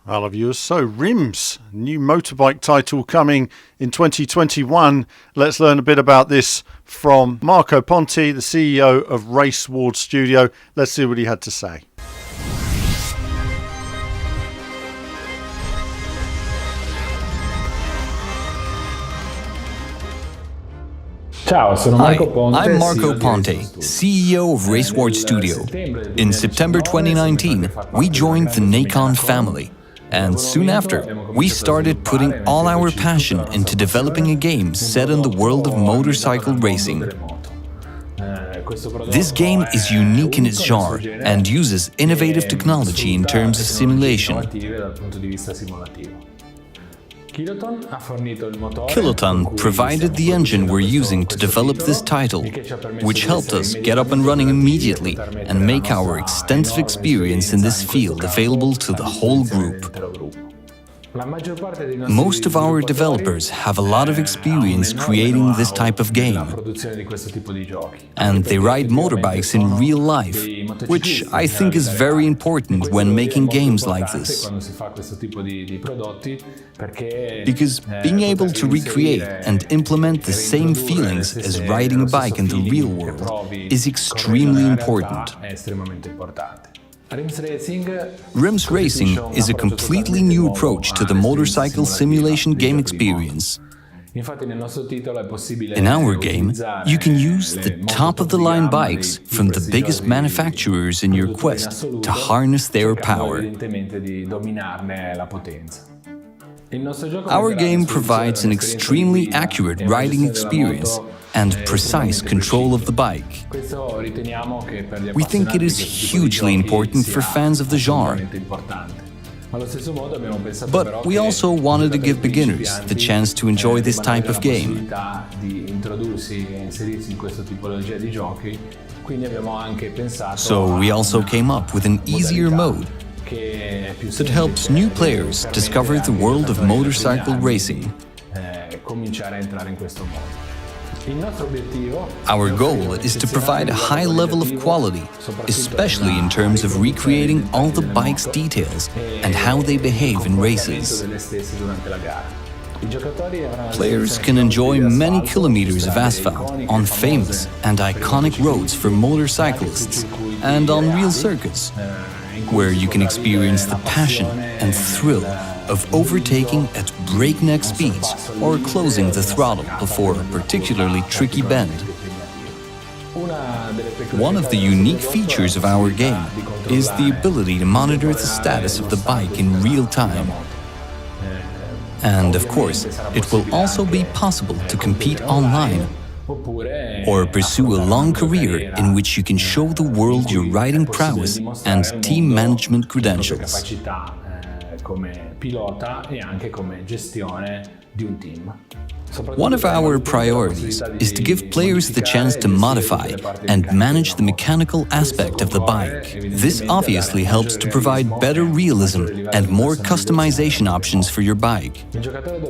I love you. So Rims, new motorbike title coming in 2021. Let's learn a bit about this from Marco Ponti, the CEO of Race Ward Studio. Let's see what he had to say. Hi, I'm Marco Ponte, CEO of Race Ward Studio. In September 2019, we joined the Nacon family, and soon after, we started putting all our passion into developing a game set in the world of motorcycle racing. This game is unique in its genre and uses innovative technology in terms of simulation. Kiloton provided the engine we're using to develop this title, which helped us get up and running immediately and make our extensive experience in this field available to the whole group. Most of our developers have a lot of experience creating this type of game, and they ride motorbikes in real life, which I think is very important when making games like this. Because being able to recreate and implement the same feelings as riding a bike in the real world is extremely important. Rims Racing is a completely new approach to the motorcycle simulation game experience. In our game, you can use the top-of-the-line bikes from the biggest manufacturers in your quest to harness their power. Our game provides an extremely accurate riding experience and precise control of the bike. We think it is hugely important for fans of the genre. But we also wanted to give beginners the chance to enjoy this type of game. So we also came up with an easier mode that helps new players discover the world of motorcycle racing. Our goal is to provide a high level of quality, especially in terms of recreating all the bike's details and how they behave in races. Players can enjoy many kilometers of asphalt on famous and iconic roads for motorcyclists and on real circuits, where you can experience the passion and thrill of overtaking at breakneck speeds or closing the throttle before a particularly tricky bend. One of the unique features of our game is the ability to monitor the status of the bike in real time. And of course, it will also be possible to compete online or pursue a long career in which you can show the world your riding prowess and team management credentials. One of our priorities is to give players the chance to modify and manage the mechanical aspect of the bike. This obviously helps to provide better realism and more customization options for your bike.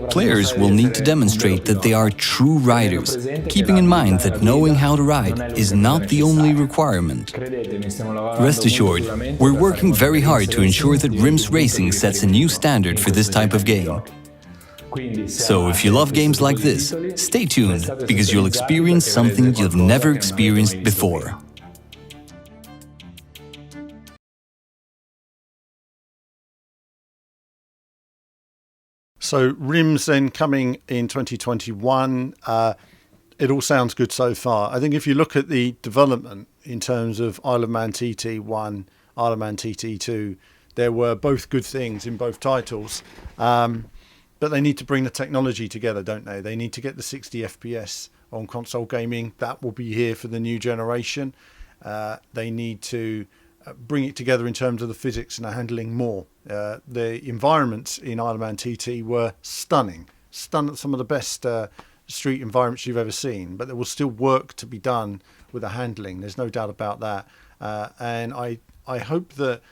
Players will need to demonstrate that they are true riders, keeping in mind that knowing how to ride is not the only requirement. Rest assured, we're working very hard to ensure that Rims Racing sets a new standard for this type of game. So if you love games like this, stay tuned, because you'll experience something you've never experienced before. So Rims then coming in 2021. It all sounds good so far. I think if you look at the development in terms of Isle of Man TT1, Isle of Man TT2, there were both good things in both titles. But they need to bring the technology together, don't they? They need to get the 60 FPS on console gaming. That will be here for the new generation. They need to bring it together in terms of the physics and the handling more. The environments in Isle of Man TT were stunning. Some of the best street environments you've ever seen. But there will still work to be done with the handling. There's no doubt about that. And I hope that,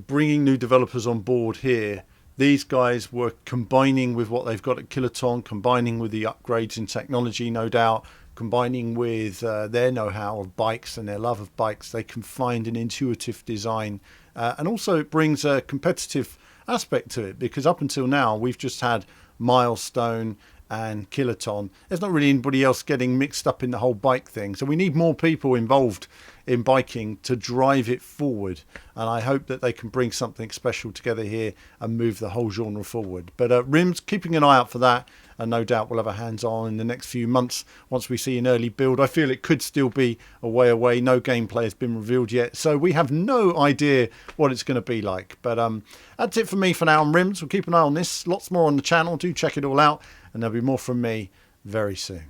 bringing new developers on board here, these guys were combining with what they've got at Kiloton, combining with the upgrades in technology, no doubt, combining with their know-how of bikes and their love of bikes. They can find an intuitive design. And also it brings a competitive aspect to it, because up until now we've just had Milestone and Kiloton. There's not really anybody else getting mixed up in the whole bike thing, so we need more people involved in biking to drive it forward, and I hope that they can bring something special together here and move the whole genre forward. But Rims, keeping an eye out for that, and no doubt we'll have a hands-on in the next few months once we see an early build. I feel it could still be a way away. No gameplay has been revealed yet, so we have no idea what it's going to be like. But that's it for me for now on Rims. We'll keep an eye on this. Lots more on the channel. Do check it all out, and there'll be more from me very soon.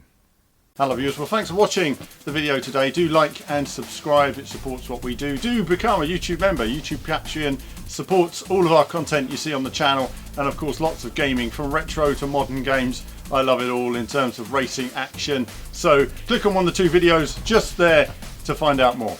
Hello viewers, well thanks for watching the video today. Do like and subscribe, it supports what we do. Do become a YouTube member. YouTube Patreon supports all of our content you see on the channel, and of course lots of gaming from retro to modern games. I love it all in terms of racing action. So click on one of the two videos just there to find out more.